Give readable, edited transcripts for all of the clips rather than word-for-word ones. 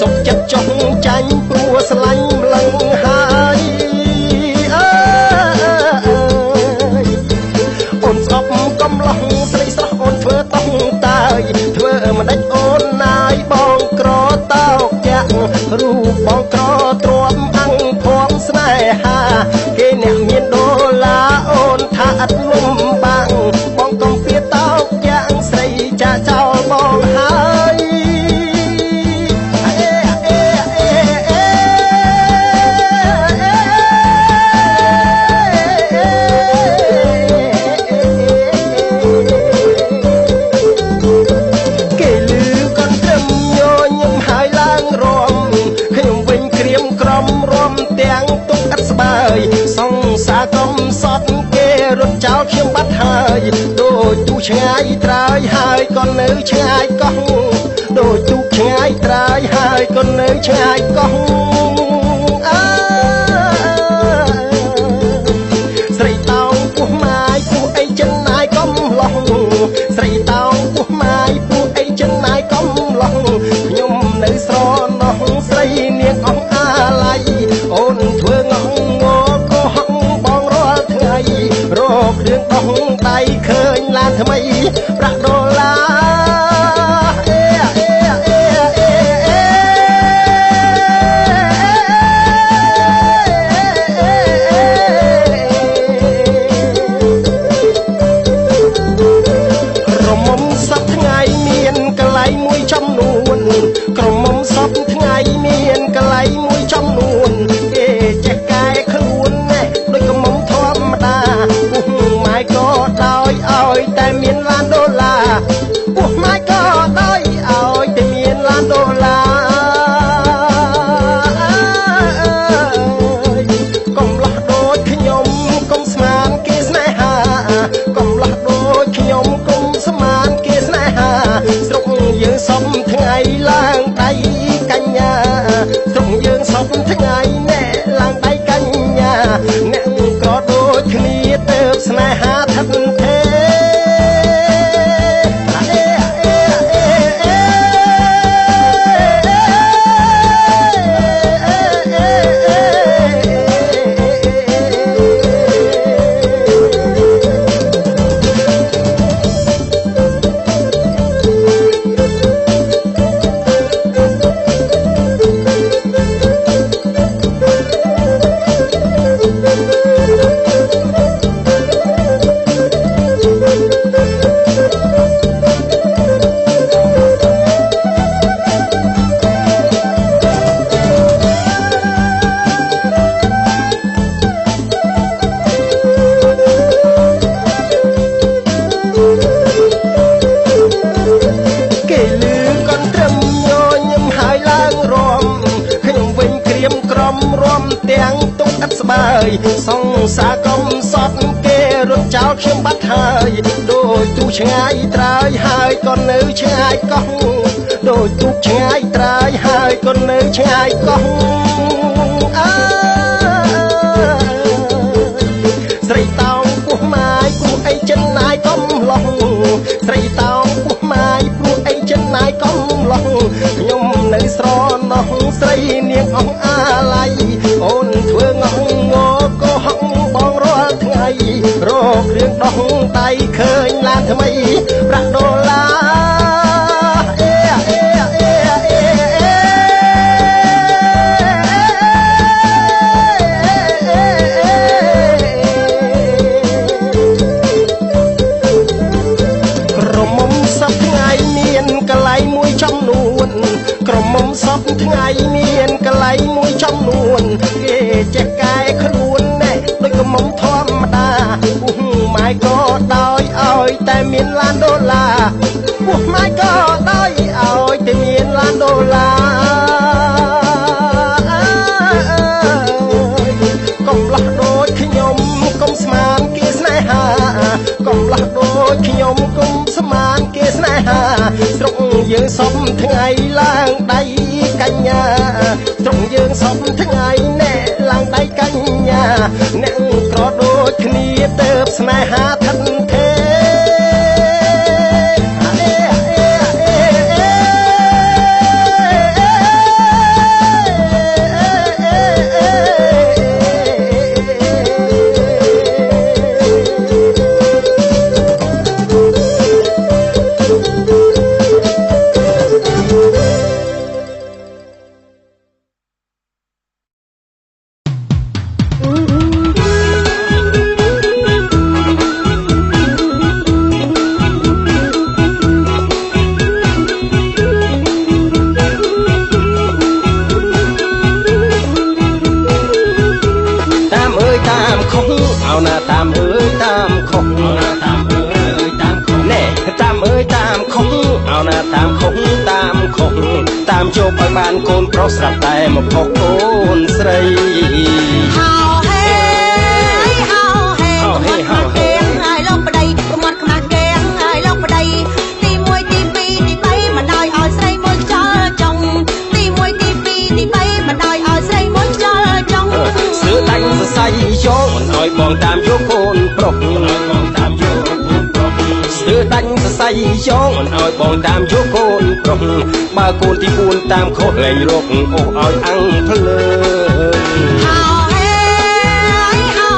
កចិត្តចង់ចាញ់ព្រោះស្រឡាញ់ម្លឹងហើយអូនស្អប់កំឡោះស្រីស្រស់អូនធ្វើតោះតាយធ្វើមិនដេចអូនណាយបងក្រតោកយ៉ាក់រូបបងក្រទ្រាំអង្គភ័ព្វស្នេហាគេអ្នកមានដុល្លារអូនថាអត់លំបាំងបងកំពីតោកយ៉ាងស្រីចាចោលបងហើយទាំងទុកឥតស្បើយសង្សារកំសត់គេរត់ចោលខ្ញុំបាត់ហើយដូចទូឆ្ងាយត្រើយហើយក៏នៅឆ្ងាយកោះដូចទូឆ្ងាយត្រើយហើយក៏នៅឆ្ងាយកោះស្រីតោងពោះម៉ាយពោះអីចិនណាយកំឡោះស្រីតោងពោះម៉ាយពោះអីចិនណាយកំឡោះខ្ញុំនៅស្រណោះស្រីនាងអស់អាឡ័យអូនធ្វើងងកោហកបងរាល់ថ្ងៃរករឿងដោះដៃឃើញឡានថ្មីប្រាក់ដុល្លារក្រមុំសពថ្ងៃមានកន្លែងមួយចំនួនក្រមុំសពថ្ងៃមានកន្លែងមួយចំនួនគេចេះកែខ្លួនណែដូចក្រមុំធម្មតាពុះម៉ែក៏ដោយឲ្យតែមានឡានដុល្លារពុះម៉ែក៏ដោយឲ្យតែមានឡានដុល្លារកុំលោះដូចខ្ញុំកុំស្មានគេស្នេហាកុំលោះដូចខ្ញុំកុំស្មានគេស្នេហាស្រុកយើងសុំថ្ងៃឡើងដៃកញ្ញាស្រុកយើងសុំថ្ងៃណែឡើងដៃកញ្ញាអ្នកក៏ដូចគ្នាទៅស្នេហាថិតទេទាំងទុកឥតស្បើយសង្សារកំសត់គេរត់ចោលខ្ញុំបាត់ហើយដូចទូឆ្ងាយត្រើយហើយក៏នៅឆ្ងាយកោះដូចទូឆ្ងាយត្រើយហើយក៏នៅឆ្ងាយកោះស្រីតោងពោះម៉ាយពោះអីចិនណាយកំឡោះស្រីតោងពោះម៉ាយពោះអីចិនណាយកំឡោះខ្ញុំនៅស្រណោះស្រីនាងអស់អាឡ័យអូនធ្វើងងកោហកបងរាល់ថ្ងៃរករឿងដោះដៃឃើញឡានថ្មីប្រាក់ដុល្លារក្រមុំសពថ្ងៃមានកន្លែងមួយចំនួនក្រមុំសពថ្ងៃមានកន្លែងមួយចំនួនគេចេះកែខ្លួនណែដូចក្រមុំធម្មតាពុះម៉ែក៏ដោយឲ្យតែមានឡានដុល្លារពុះម៉ែក៏ដោយឲ្យតែមានឡានដុល្លារកុំលោះដូចខ្ញុំកុំស្មានគេស្នេហាកុំលោះដូចខ្ញុំកុំស្មានគេស្នេហាស្រុកយើងសុំថ្ងៃឡើងដៃកញ្ញាស្រុកយើងសុំថ្ងៃណែឡើងដៃកញ្ញាអ្នកក្រដូចគ្នាទៅស្នេហាថិតទេ យកឲ្យបានកូនប្រុសស្រាប់តែមកផុសកូនស្រីហៅហេហៅហេហៅហេហើយលោកប្តីប្រមាត់ខ្មាស់កែងហើយលោកប្តីទី1ទី2ទី3មិនដោយឲ្យស្រីមួយខ្យល់ចុងទី1ទី2ទី3មិនដោយឲ្យស្រីមួយខ្យល់ចុងស្ទើរដាច់សរសៃយកមិនឲ្យបងតាមយកកូនប្រុសបងតាមយកកូនប្រុសស្ទើរដាច់សរសៃយកមិនឲ្យបងតាមយកកូនប្រុសបើកូនទី4តាមខុសលែងរកអូសឲ្យអង្គភ្លើហៅហេហៅ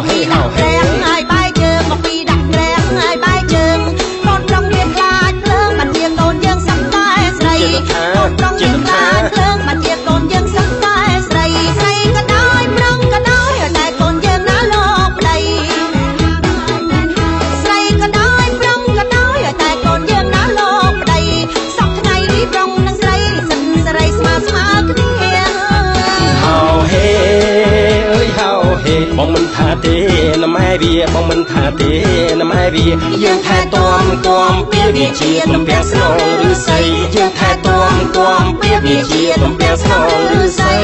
ហេហៅហេហើយបាយជើងមកពីដាក់ក្រែងហើយបាយជើងកូនប្រុសមានខ្លាចភ្លើងមិនជាកូនយើងសឹកតែស្រីកូនប្រុសមានខ្លាចភ្លើងមិនជាកូនយើងសឹកតែស្រីស្រីក៏ដោយប្រុសក៏ដោយតែកូនយើងណាលោកប្តីស្រីក៏ដោយប្រុសក៏ដោយតែកូនយើងណាលោកប្តីសពថ្ងៃប្រុសនិងស្រីសិនស្រីស្មើគ្នាហៅហេអើយហៅហេបងមិនថាទេណាម៉ែវាបងមិនថាទេណាម៉ែវាយើងថែទាំពីវាជាទំពាំងស្នងឬស្អីយើងថែទាំពីវាជាទំពាំងស្នងឬស្អី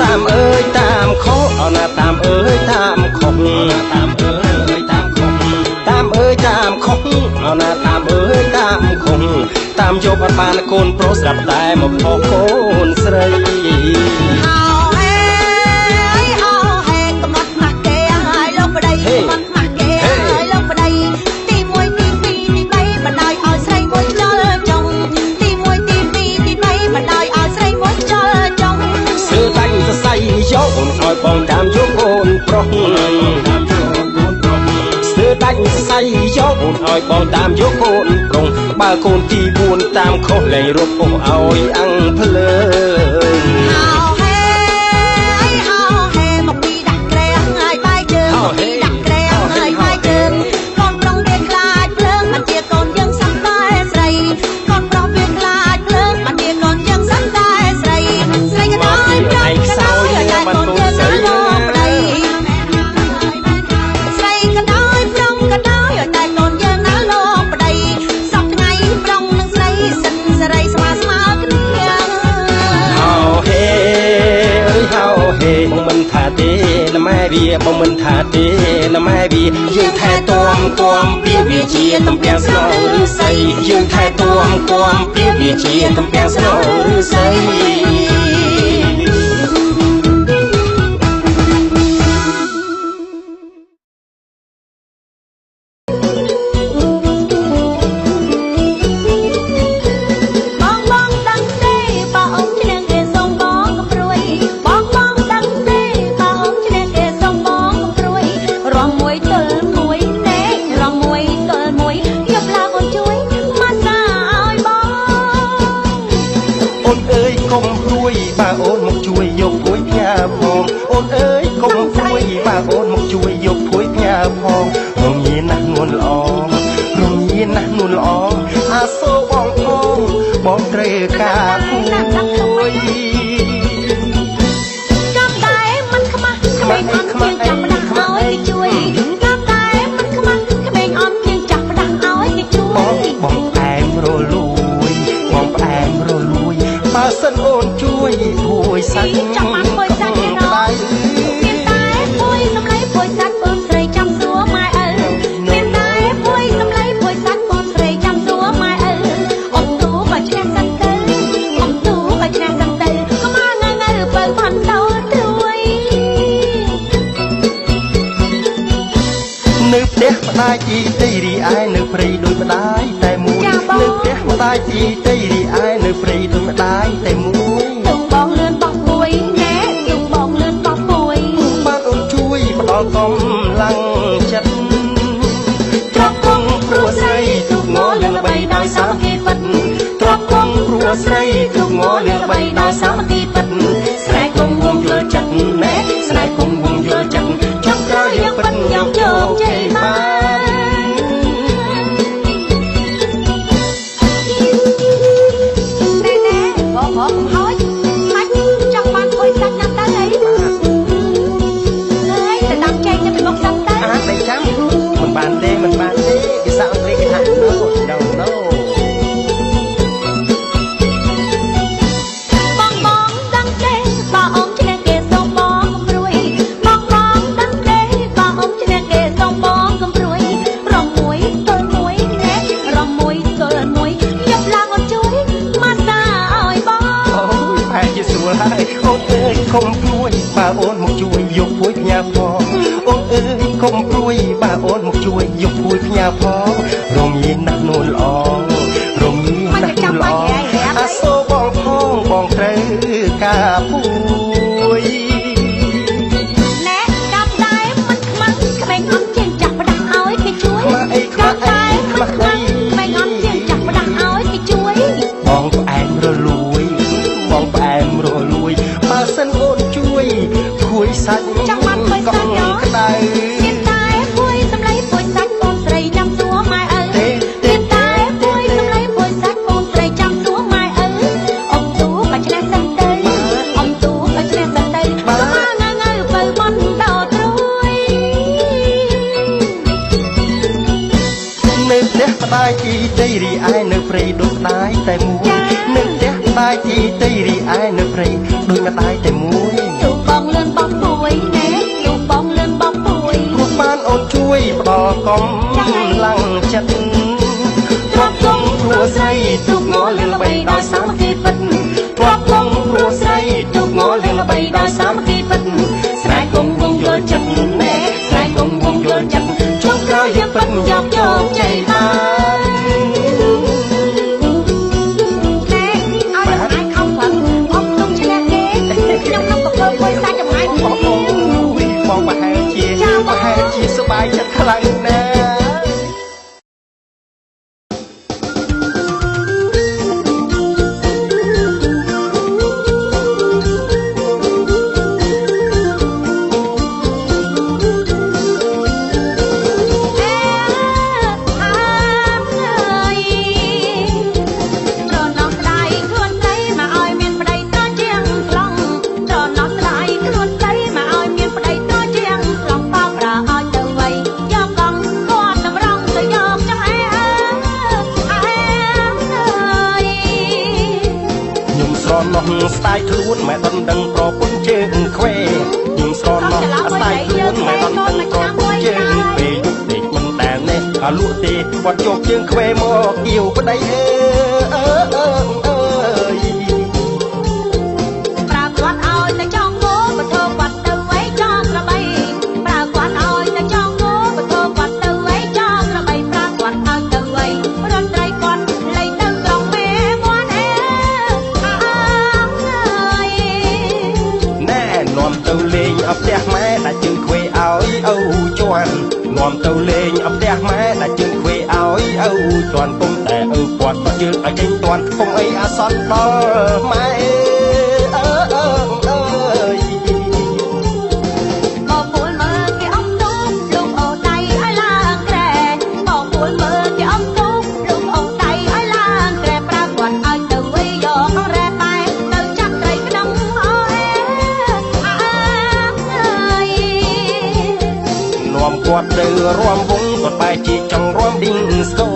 តាមអើយតាមខុសអណាតាមអើយតាមខុសតាមអើយតាមខុសតាមអើយតាមខុសអណាតាមអើយតាមខុសតាមយកអត់បានកូនប្រុសស្រាប់តែមកផុសកូនស្រីហៅហេហៅហេកំណត់ខ្មាស់គេហើយលោកប្តីកំណត់ខ្មាស់គេហើយលោកប្តីទី1ទី2ទី3បណ្ដោយឲ្យស្រីមួយខ្យល់ចុងទី1ទី2ទី3បណ្ដោយឲ្យស្រីមួយខ្យល់ចុងស្ទើរដាច់សរសៃយកឲ្យបងតាមយកកូនប្រុសស្ទើរដាច់សរសៃយកឲ្យបងតាមយកកូនប្រុសបើកូនទី4តាមខុសលែងរកអូសឲ្យអង្គភ្លើហៅហេហៅហេមកពីដាក់ក្រែងហើយបាយជើងមកពីដាក់ក្រែងហើយបាយជើងកូនប្រុសវាខ្លាចភ្លើងមិនជាកូនយើងសឹកតែស្រីកូនប្រុសវាខ្លាចភ្លើងមិនជាកូនយើងសឹកតែស្រីស្រីក៏ដោយប្រុសក៏ដោយតែកូនយើងណាលោកប្តីស្រីក៏ដោយប្រុសក៏ដោយតែកូនយើងណាលោកប្តីសពថ្ងៃប្រុសនិងស្រីសិនស្រីស្មើគ្នាហៅហេអើយហៅហេបងមិនថាទេណាម៉ែវាបងមិនថាទេណាម៉ែវាយើងថែទាំពីវាជាទំពាំងស្នងឬស្អីយើងថែទាំពីវាជាទំពាំងស្នងឬស្អីកុំព្រួយបើអូនមកជួយយកភួយផ្ញើផងអូនអើយកុំព្រួយបើអូនមកជួយយកភួយផ្ញើផងរំញៀនណាស់នួនល្អរំញៀនណាស់នួនល្អអាសូរបងផងបងត្រូវការភួយចាំតែមិនខ្មាស់ក្មេងអន់ជាងចាំផ្ដាស់ឲ្យគេជួយចាំតែមិនខ្មាស់ក្មេងអន់ជាងចាំផ្ដាស់ឲ្យគេជួយបងផ្អែមរលួយបងផ្អែមរលួយបើសិនអូនជួយភួយសាច់ចាំបានភួយសាច់ឯណោះមានតែភួយសំឡេងភួយសាច់អូនស្រីចាំសួរម៉ែឪមានតែភួយសំឡេងភួយសាច់អូនស្រីចាំសួរម៉ែឪអត់ទូបើឈ្នះសិនទៅអត់ទូបើឈ្នះសិនទៅក៏មកងើបើបានដោលព្រួយនៅផ្ទះម្ដាយជីទីរីឯនៅព្រៃដូចម្ដាយតែមួយនៅផ្ទះម្ដាយជីទីរីឯនៅព្រៃដូចម្ដាយតែមួយទុំបងលឿនបោះពួយណែទុំបងលឿនបោះពួយបានអូនជួយផ្ដល់កម្លាំងចិត្តទ្រពគង់ព្រោះស្រីទុកងលឿនល្បីដោយសាមគ្គីពិតទ្រពគង់ព្រោះស្រីទុកងលឿនល្បីដោយសាមគ្គីពិតស្នេហ៍គង់វងយល់ចិត្តណែស្នេហ៍គង់វងយល់ចិត្តចង់ក្រោយយើងពិតខ្ញុំជោគជ័យបាន រកកំហុសម៉េចចង់បានធ្វើសាច់ណាស់ទៅអីហើយទៅតាមចែកទៅមកសាច់ទៅអាតែចាំមិនបានទេភាសាអង់គ្លេសគេថា no don't know បងដឹងទេបើអងឈ្នះគេសូមបងកំព្រួយបងដឹងទេបើអងឈ្នះគេសូមបងកំព្រួយរំមួយទល់មួយណែរំមួយទល់មួយយកឡើងអូនជួយមកសាឲ្យបងអូយប្រហែលជាស្រួលហើយអូនអើយកុំព្រួយបើអូនមកជួយយកពួយផ្ញើផងអូនអើយកុំព្រួយបើអូនមកជួយយកពួយផ្ញើផងរំងាយណាស់នួនល្អរំងាយណាស់នួនល្អអាសូរបងផងបងត្រូវការពួយណែកាប់តែមិនខ្មាំងក្មេងអត់ជាងចាក់ផ្ដាស់ឲ្យគេជួយកាប់តែមិនខ្មាំងក្មេងអត់ជាងចាក់ផ្ដាស់ឲ្យគេជួយបងផ្អែមរលួយបើសិនអូនជួយភួយសាច់ចង់បានភួយសាច់យោក្តៅមានតែភួយសម្លៃភួយសាច់បងស្រីចាំសួរម៉ែឪមានតែភួយសម្លៃភួយសាច់បងស្រីចាំសួរម៉ែឪអ៊ំទូក៏ឆ្នះសិនទៅអ៊ំទូក៏ឆ្នះសិនទៅបើងើបើបនដល់ត្រួយនៅផ្ទះក្តាយទីដីរីឯនៅព្រៃដូចក្តាយតែមួយនៅផ្ទះក្តាយទីដីរីឯនៅព្រៃដូចម្ដាយតែមួយទូបងលឿនបងពួយណែទូបងលឿនបងពួយព្រោះបានអូនជួយផ្ដល់កំឡាំងចិត្តទ្របគង់គ្រួស្រីទូកងលឿនល្បីដោយសាមគ្គីពិតទ្របគង់គ្រួស្រីទូកងលឿនល្បីដោយសាមគ្គីពិតស្រែកគង់វងយល់ចិត្តណែស្រែកគង់វងយល់ចិត្តជុំក្រោយយើងពិតយកជ័យបានបងប្រហែលជាសប្បាយចិត្តខ្លាំងណាស់ស្ដាយខ្លួនម៉ែដុនដឹងប្រពន្ធជើងខ្វេខ្ញុំស្រណោះស្ដាយខ្លួនម៉ែដុនដឹងប្រពន្ធជើងពេលយប់ដេកមិនដែលនេះក៏លក់ទេគាត់យកជើងខ្វេមកអៀវប្តីអើប្រើគាត់ឲ្យតែចង់ងោបធគាត់ទៅໄວចង់ក្របីប្រើគាត់ឲ្យតែចង់ងោបធគាត់ទៅໄວចង់ក្របីប្រើគាត់ឲ្យទៅໄວរត់ត្រីគាត់លៃទៅត្រង់មេមាត់នាំទៅលេងអផ្ទះម៉ែដាក់ជើងខ្វេឲ្យអូជន់នាំទៅលេងអផ្ទះម៉ែដាក់ជើងខ្វេឲ្យអូជន់ពុំតែអូគាត់ក៏យើងឲ្យចេញទាន់ពុំអីអាសន្នដល់ម៉ែបងពួលមើលគេអំទូលោកអូដៃឲ្យឡើងក្រែបងពួលមើលគេអំទូលោកអូដៃឲ្យឡើងក្រែប្រើគាត់ឲ្យទៅវិញយកអរ៉ែបែទៅចាប់ត្រីក្នុងនាំគាត់ទៅរួមវងគាត់បែរជាចង់រួមឌីងស្គូ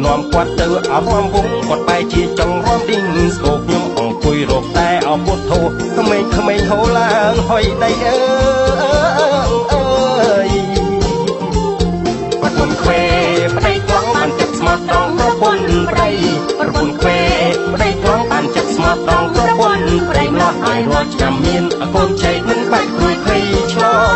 នាំគាត់ទៅរួមវងគាត់បែរជាចង់រួមឌីងស្គូខ្ញុំអង្គុយរកតែអពុទ្ធោក្មេងហូរឡើងហុយដីអើយប្រពន្ធខ្វេប្តីថ្លង់បានចិត្តស្មោះត្រង់ប្រពន្ធប្តីប្រពន្ធខ្វេប្តីថ្លង់បានចិត្តស្មោះត្រង់ប្រពន្ធប្តីមកឲ្យរាល់ឆ្នាំមានកូនចែកមិនបាច់ព្រួយភ័យឆ្លង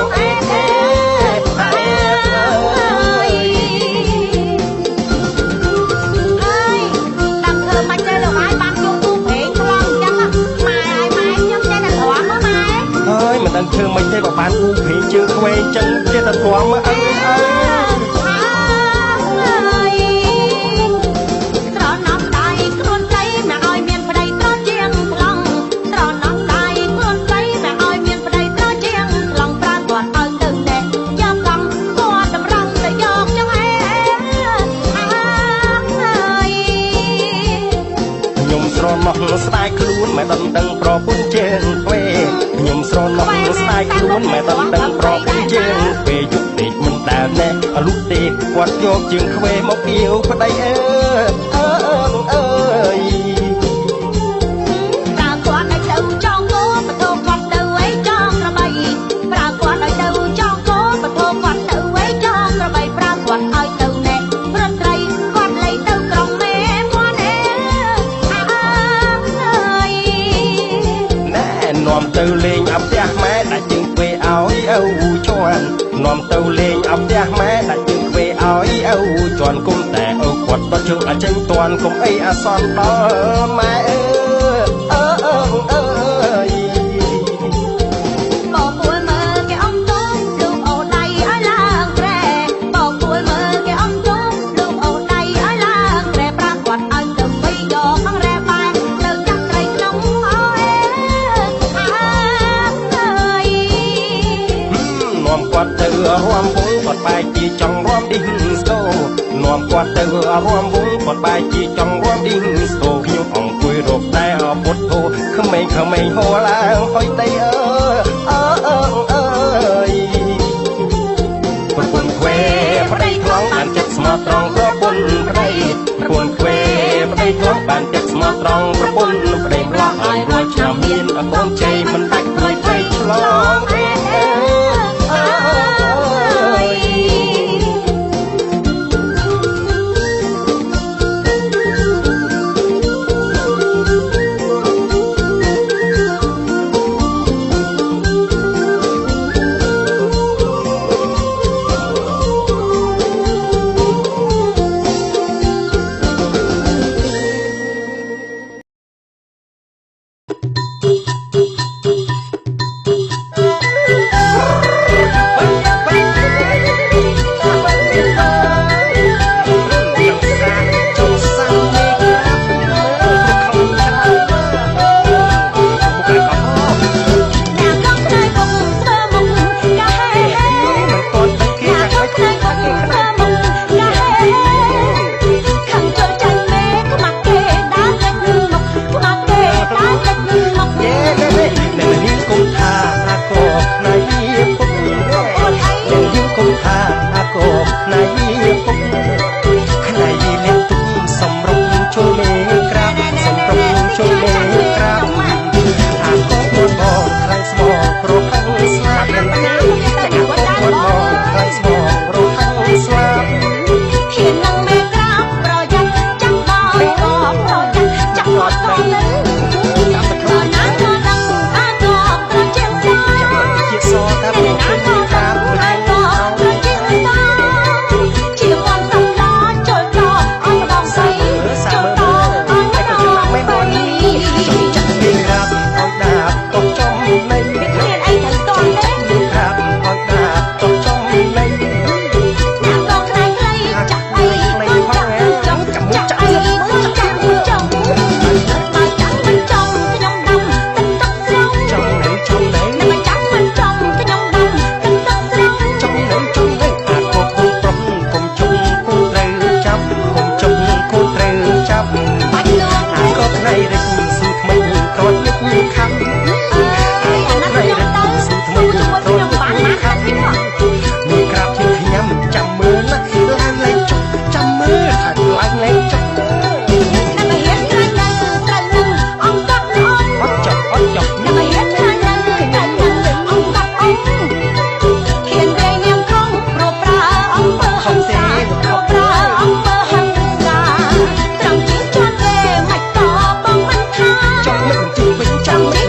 មិនដឹងធ្វើមិនទេក៏បានគូព្រេងជើងខ្វែងចឹងចេះតែទ្រាំមើលអើត្រណំដៃខ្លួនស្រីមកឲ្យមានប្តីត្រជាងថ្លង់ត្រណំដៃខ្លួនស្រីមកឲ្យមានប្តីត្រជាងថ្លង់ប្រើគាត់ឲ្យទៅណែយកកង់គាត់តម្រង់ទៅយកចឹងខ្ញុំស្រណោះស្ដាយខ្លួន ខ្លួនមិនដឹងដឹងប្រពន្ធជើងទ្វេខ្ញុំស្រណោះស្ដាយខ្លួនមិនដឹងដឹងប្រពន្ធជើងពេលយុគពេកមិនដែលណែអលុទេគាត់យកជើងខ្វេមកអៀវប្តីអើយប្រើគាត់ឲ្យទៅចង់គោបតោគាត់ទៅអីចង់ក្របីប្រើគាត់ឲ្យទៅចង់គោបតោគាត់ទៅអីចង់ក្របីប្រើគាត់ឲ្យទៅណែប្រត់ត្រីគាត់លៃទៅក្រុងមេមួនអើយណែនាំទៅលេងអាផ្ទះម៉ែដាក់ជើងទ្វេឲ្យអូជន់នាំទៅលេងអាផ្ទះម៉ែដាក់ជើងទ្វេឲ្យអូជន់គុំតែអូគាត់បត់ជើងអាចចេញតាន់គុំអីអាសន្នដល់ម៉ែបងពួលមើលគេអំទុំលោកអូដៃឲ្យឡើងត្រែបងពួលមើលគេអំទុំលោកអូដៃឲ្យឡើងត្រែប្រាគាត់ឲ្យទៅបីដងអង្រែបែកទៅចាក់ត្រីក្នុងអើយនាំគាត់ទៅរួមវងគាត់បែកជាចង់រួមឌីងស្ទោនាំគាត់ទៅរួមវងគាត់បែកជាចង់រួមឌីងស្ទោខ្ញុំអង្គុយរកតែពុទ្ធោក្មេងហួរឡើងហុយដីប្រពន្ធខ្វេប្តីថ្លង់បានចិត្តស្មោះត្រង់ប្រពន្ធប្តីប្រពន្ធខ្វេប្តីថ្លង់បានចិត្តស្មោះត្រង់ប្រពន្ធប្តីម្លោះឲ្យរួចឆ្នាំមានកូនជ័យមិនដាច់ព្រួយព្រៃឆ្លង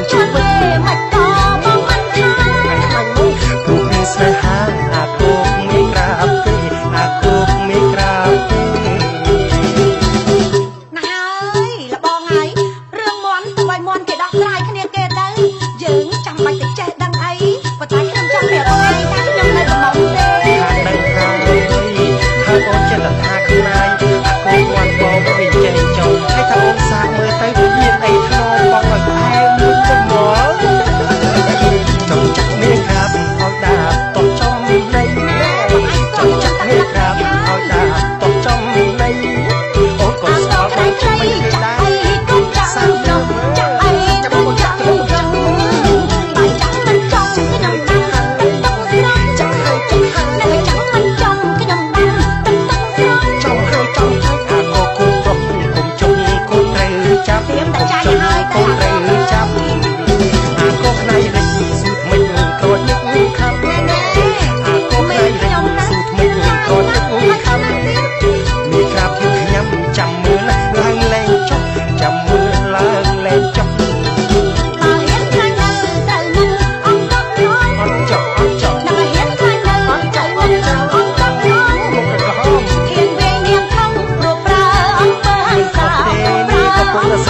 ចាំ គុណ